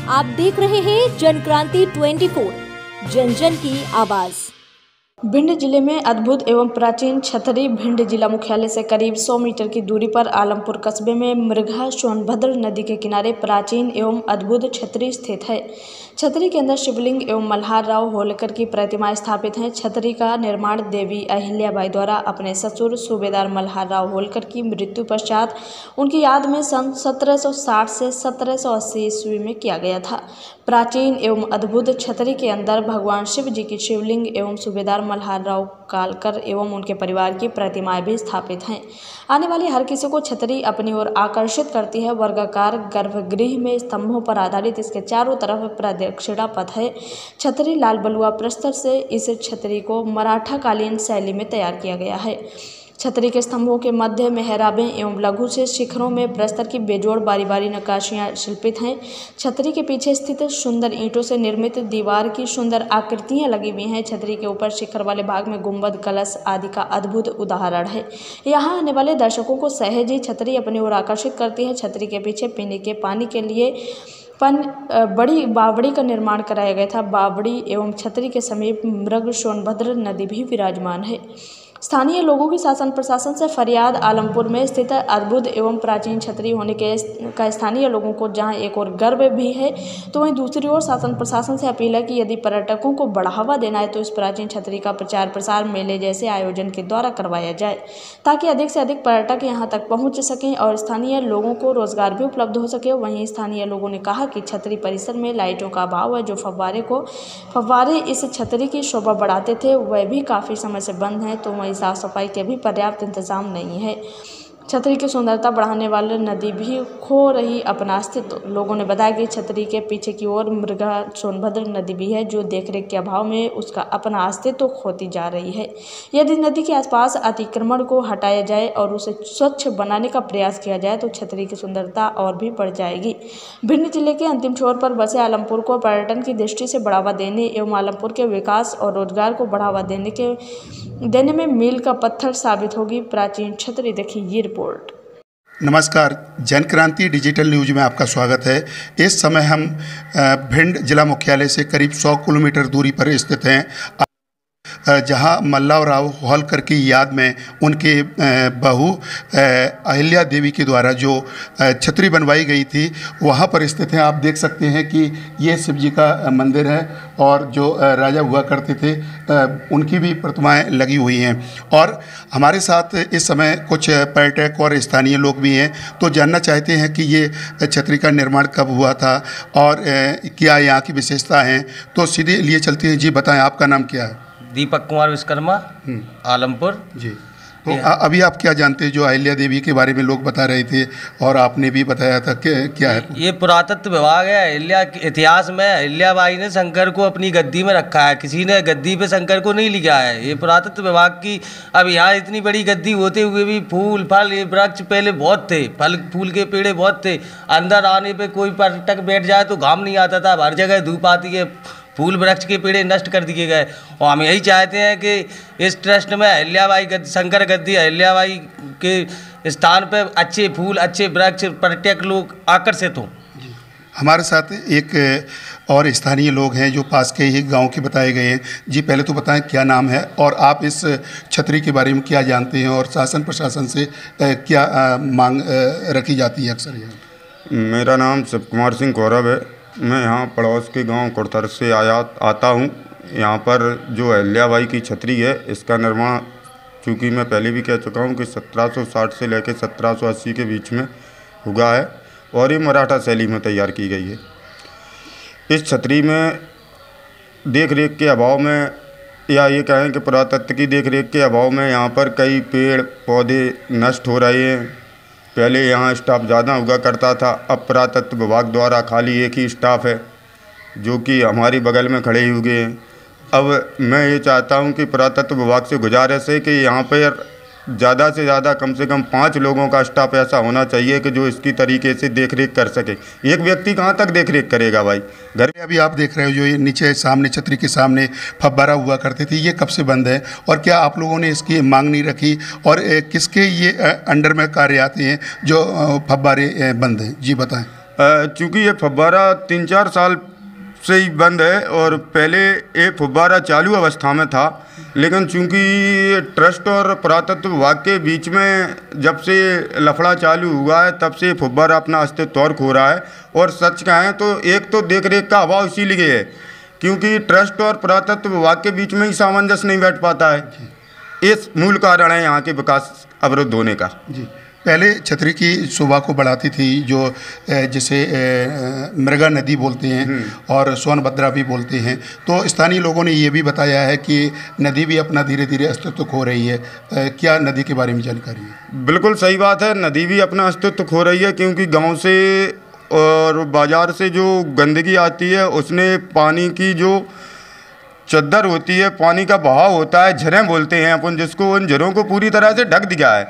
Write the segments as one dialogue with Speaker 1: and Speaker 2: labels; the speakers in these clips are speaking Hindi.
Speaker 1: आप देख रहे हैं जनक्रांति 24, जन जन की आवाज।
Speaker 2: भिंड जिले में अद्भुत एवं प्राचीन छतरी भिंड जिला मुख्यालय से करीब 100 मीटर की दूरी पर आलमपुर कस्बे में मृगा सोनभद्र नदी के किनारे प्राचीन एवं अद्भुत छतरी स्थित है। छतरी के अंदर शिवलिंग एवं मल्हार राव होलकर की प्रतिमा स्थापित है। छतरी का निर्माण देवी अहिल्याबाई द्वारा अपने ससुर सूबेदार मल्हार राव होलकर की मृत्यु पश्चात उनकी याद में सन 1760 से 1780 ईस्वी में किया गया था। प्राचीन एवं अद्भुत छतरी के अंदर भगवान शिव जी की शिवलिंग एवं सूबेदार मल्हार राव कालकर एवं उनके परिवार की प्रतिमाएं भी स्थापित हैं। आने वाले हर किसी को छतरी अपनी ओर आकर्षित करती है। वर्गाकार गर्भगृह में स्तंभों पर आधारित इसके चारों तरफ प्रदक्षिणा पथ है। छतरी लाल बलुआ प्रस्तर से इस छतरी को मराठा कालीन शैली में तैयार किया गया है। छतरी के स्तंभों के मध्य मेहराबें एवं लघु से शिखरों में प्रस्तर की बेजोड़ बारी बारी नक्काशियां शिल्पित हैं। छतरी के पीछे स्थित सुंदर ईंटों से निर्मित दीवार की सुंदर आकृतियां लगी हुई हैं। छतरी के ऊपर शिखर वाले भाग में गुंबद, कलश आदि का अद्भुत उदाहरण है। यहाँ आने वाले दर्शकों को सहज ही छतरी अपनी ओर आकर्षित करती है। छतरी के पीछे पीने के पानी के लिए बड़ी बावड़ी का निर्माण कराया गया था। बावड़ी एवं छतरी के समीप मृग सोनभद्र नदी भी विराजमान है। स्थानीय लोगों की शासन प्रशासन से फरियाद, आलमपुर में स्थित अद्भुत एवं प्राचीन छतरी होने का स्थानीय लोगों को जहां एक और गर्व भी है, तो वहीं दूसरी ओर शासन प्रशासन से अपील है कि यदि पर्यटकों को बढ़ावा देना है तो इस प्राचीन छतरी का प्रचार प्रसार मेले जैसे आयोजन के द्वारा करवाया जाए, ताकि अधिक से अधिक पर्यटक यहां तक पहुंच सकें और स्थानीय लोगों को रोजगार भी उपलब्ध हो सके। वहीं स्थानीय लोगों ने कहा कि छतरी परिसर में लाइटों का अभाव है। जो फव्वारे इस छतरी की शोभा बढ़ाते थे वह भी काफ़ी समय से बंद हैं, तो वहीं साफ सफाई के भी पर्याप्त इंतजाम नहीं है। छतरी की सुंदरता बढ़ाने वाली नदी भी खो रही अपना अस्तित्व। लोगों ने बताया कि छतरी के पीछे की ओर मृगा सोनभद्र नदी भी है, जो देखरेख के अभाव में उसका अपना अस्तित्व खोती जा रही है। यदि नदी के आसपास अतिक्रमण को हटाया जाए और उसे स्वच्छ बनाने का प्रयास किया जाए तो छतरी की सुंदरता और भी बढ़ जाएगी। भिंड जिले के अंतिम छोर पर बसे आलमपुर को पर्यटन की दृष्टि से बढ़ावा देने एवं आलमपुर के विकास और रोजगार को बढ़ावा देने में मील का पत्थर साबित होगी प्राचीन छतरी। देखिए ये रिपोर्ट।
Speaker 3: नमस्कार, जनक्रांति डिजिटल न्यूज में आपका स्वागत है। इस समय हम भिंड जिला मुख्यालय से करीब 100 किलोमीटर दूरी पर स्थित हैं, जहां मल्हार राव होलकर की याद में उनके बहू अहिल्या देवी के द्वारा जो छतरी बनवाई गई थी वहां पर स्थित हैं। आप देख सकते हैं कि ये शिव जी का मंदिर है और जो राजा हुआ करते थे उनकी भी प्रतिमाएं लगी हुई हैं। और हमारे साथ इस समय कुछ पर्यटक और स्थानीय लोग भी हैं, तो जानना चाहते हैं कि ये छतरी का निर्माण कब हुआ था और क्या यहाँ की विशेषता हैं। तो सीधे लिए चलते हैं। जी बताएं, आपका नाम क्या है?
Speaker 4: दीपक कुमार विश्वकर्मा, आलमपुर।
Speaker 3: जी, तो अभी आप क्या जानते हैं जो अहिल्या देवी के बारे में लोग बता रहे थे और आपने भी बताया था कि क्या है?
Speaker 4: ये पुरातत्व विभाग है। अहिल्या के इतिहास में अहिल्याबाई ने शंकर को अपनी गद्दी में रखा है, किसी ने गद्दी पे शंकर को नहीं लिया है। ये पुरातत्व विभाग की। अब यहाँ इतनी बड़ी गद्दी होते हुए भी फूल फल, ये वृक्ष पहले बहुत थे, फल फूल के पेड़ बहुत थे। अंदर आने पर कोई पर्यटक बैठ जाए तो घाम नहीं आता था, हर जगह धूप आती है। फूल वृक्ष के पेड़ नष्ट कर दिए गए और हम यही चाहते हैं कि इस ट्रस्ट में अहिल्याबाई शंकर गद्दी अहिल्याबाई के स्थान पर अच्छे फूल, अच्छे वृक्ष, पर्यटक लोग आकर्षित हों।
Speaker 3: हमारे साथ एक और स्थानीय लोग हैं जो पास के ही गांव के बताए गए हैं। जी पहले तो बताएं क्या नाम है और आप इस छतरी के बारे में क्या जानते हैं और शासन प्रशासन से क्या मांग रखी जाती है अक्सर यहाँ?
Speaker 5: मेरा नाम शिव कुमार सिंह गौरव है। मैं यहाँ पड़ोस के गांव कुड़थर से आता हूँ। यहाँ पर जो अहिल्याबाई की छतरी है, इसका निर्माण चूँकि मैं पहले भी कह चुका हूँ कि 1760 से लेकर 1780 के बीच में हुआ है और ये मराठा शैली में तैयार की गई है। इस छतरी में देख रेख के अभाव में, या ये कहें कि पुरातत्व की देख रेख के अभाव में यहाँ पर कई पेड़ पौधे नष्ट हो रहे हैं। पहले यहाँ स्टाफ ज़्यादा हुआ करता था, अब पुरातत्व विभाग द्वारा खाली एक ही स्टाफ है जो कि हमारी बगल में खड़े हुए हैं। अब मैं ये चाहता हूँ कि पुरातत्व विभाग से गुजारिश है कि यहाँ पर ज़्यादा से ज़्यादा कम से कम 5 लोगों का स्टाफ ऐसा होना चाहिए कि जो इसकी तरीके से देखरेख कर सके। एक व्यक्ति कहाँ तक देखरेख करेगा भाई? घर में
Speaker 3: अभी आप देख रहे हो जो ये नीचे सामने छतरी के सामने फव्वारा हुआ करते थे, ये कब से बंद है और क्या आप लोगों ने इसकी मांग नहीं रखी और किसके ये अंडर में कार्य आते हैं जो फव्वारे बंद हैं? जी बताएं।
Speaker 5: चूँकि ये फव्वारा 3-4 साल से ही बंद है और पहले ये फव्वारा चालू अवस्था में था, लेकिन चूँकि ट्रस्ट और पुरातत्व विभाग के बीच में जब से लफड़ा चालू हुआ है तब से फव्वारा अपना अस्तित्व और खो रहा है। और सच कहें तो एक तो देख रेख का अभाव इसीलिए है क्योंकि ट्रस्ट और पुरातत्व विभाग के बीच में ही सामंजस्य नहीं बैठ पाता है। इस मूल कारण है यहाँ के विकास अवरुद्ध होने का।
Speaker 3: जी, पहले छतरी की शोभा को बढ़ाती थी जो जिसे मृगा नदी बोलते हैं और सोनभद्रा भी बोलते हैं, तो स्थानीय लोगों ने ये भी बताया है कि नदी भी अपना धीरे धीरे अस्तित्व खो रही है। क्या नदी के बारे में जानकारी है?
Speaker 5: बिल्कुल सही बात है, नदी भी अपना अस्तित्व खो रही है क्योंकि गांव से और बाज़ार से जो गंदगी आती है उसने पानी की जो चद्दर होती है, पानी का बहाव होता है, झरें बोलते हैं अपन जिसको, उन झरों को पूरी तरह से ढक दिया है,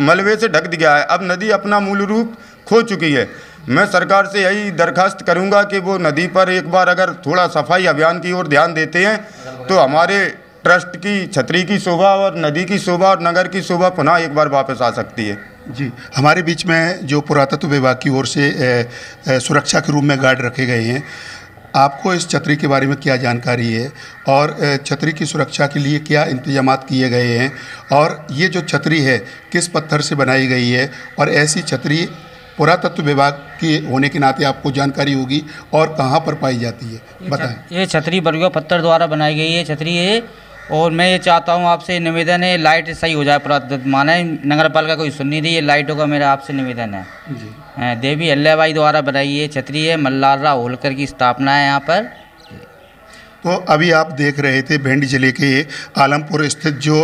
Speaker 5: मलबे से ढक दिया है। अब नदी अपना मूल रूप खो चुकी है। मैं सरकार से यही दरखास्त करूंगा कि वो नदी पर एक बार अगर थोड़ा सफाई अभियान की ओर ध्यान देते हैं तो हमारे ट्रस्ट की छतरी की शोभा और नदी की शोभा और नगर की शोभा पुनः एक बार वापस आ सकती है।
Speaker 3: जी, हमारे बीच में जो पुरातत्व विभाग की ओर से सुरक्षा के रूप में गार्ड रखे गए हैं, आपको इस छतरी के बारे में क्या जानकारी है और छतरी की सुरक्षा के लिए क्या इंतजामात किए गए हैं, और ये जो छतरी है किस पत्थर से बनाई गई है, और ऐसी छतरी पुरातत्व विभाग के होने के नाते आपको जानकारी होगी और कहाँ पर पाई जाती है, बताएं।
Speaker 6: ये छतरी बरगुआ पत्थर द्वारा बनाई गई है छतरी है, और मैं ये चाहता हूँ आपसे निवेदन है लाइट सही हो जाए। पुरातत्व माने नगर पालिका कोई सुन नहीं रही है, लाइटों का मेरा आपसे निवेदन है। जी, देवी अल्लाबाई द्वारा बनाई ये छतरी है, मल्लारराव होलकर की स्थापना है यहाँ पर।
Speaker 3: तो अभी आप देख रहे थे भिंड जिले के आलमपुर स्थित जो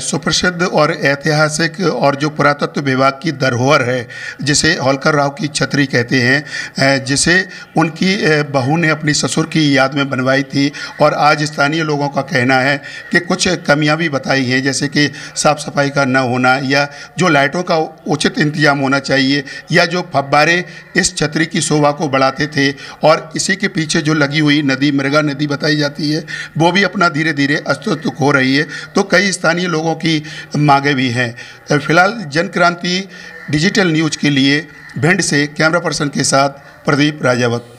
Speaker 3: सुप्रसिद्ध और ऐतिहासिक और जो पुरातत्व विभाग की धरोहर है जिसे होलकर राव की छतरी कहते हैं, जिसे उनकी बहू ने अपनी ससुर की याद में बनवाई थी। और आज स्थानीय लोगों का कहना है कि कुछ कमियां भी बताई हैं, जैसे कि साफ़ सफाई का न होना, या जो लाइटों का उचित इंतजाम होना चाहिए, या जो फव्वारे इस छतरी की शोभा को बढ़ाते थे, और इसी के पीछे जो लगी हुई नदी मृगा नदी बताई जाती है वो भी अपना धीरे धीरे अस्तित्व खो रही है। तो कई स्थानीय लोगों की मांगे भी हैं। फिलहाल जनक्रांति डिजिटल न्यूज़ के लिए भिंड से कैमरा पर्सन के साथ प्रदीप राजावत।